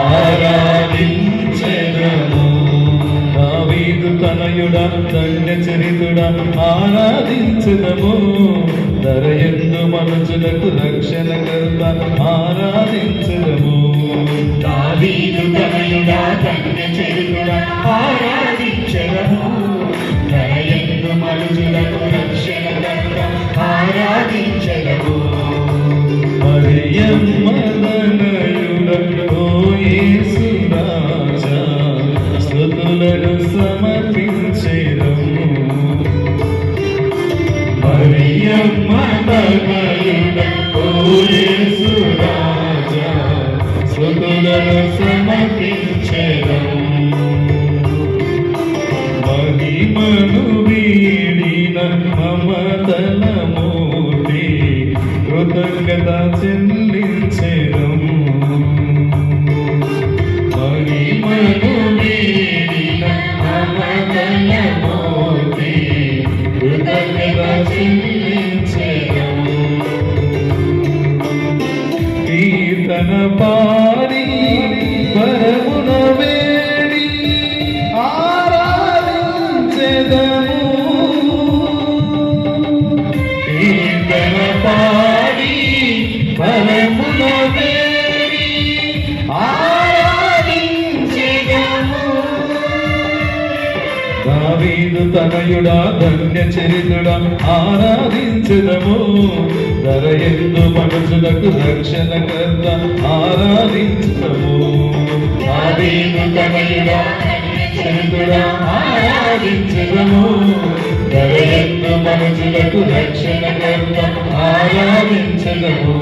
ఆరాధించెదము. దావీదు తనయుడా ధన్య చరితుడా ఆరాధించెదము. ధరయందు మనుషులకు రక్షణకర్త ఆరాధించెదము. దావీదు తనయుడా ధన్య చరితుడా ఆరాధించెదము. ధరయందు మనుషులకు రక్షణకర్త ఆరాధించెదము. మరియమ్మ తనయుడా ఓ యేసు రాజా స్తుతులను సమర్పించెదము. మరియమ్మ తనయుడా ఓ యేసు రాజా స్తుతులను సమర్పించెదము. మహిమను వీడిన మమతల మూర్తి కృతజ్ఞత చెల్లించెదము. మహిమను వీడిన మమతల మూర్తి కృతజ్ఞత చెల్లించెదము. కీర్తన పాడి పరమున వేడి ఆరాధించెదము. కీర్తన పాడి పరమున వేడి ఆరాధించెదము. దావీదు తనయుడా ధన్య చరితుడా ఆరాధించెదము. ధరయందు మనుషులకు రక్షణకర్త ఆరాధించెదము. దావీదు తనయుడా ధన్య చరితుడా ఆరాధించెదము. ధరయందు మనుషులకు రక్షణకర్త ఆరాధించెదము.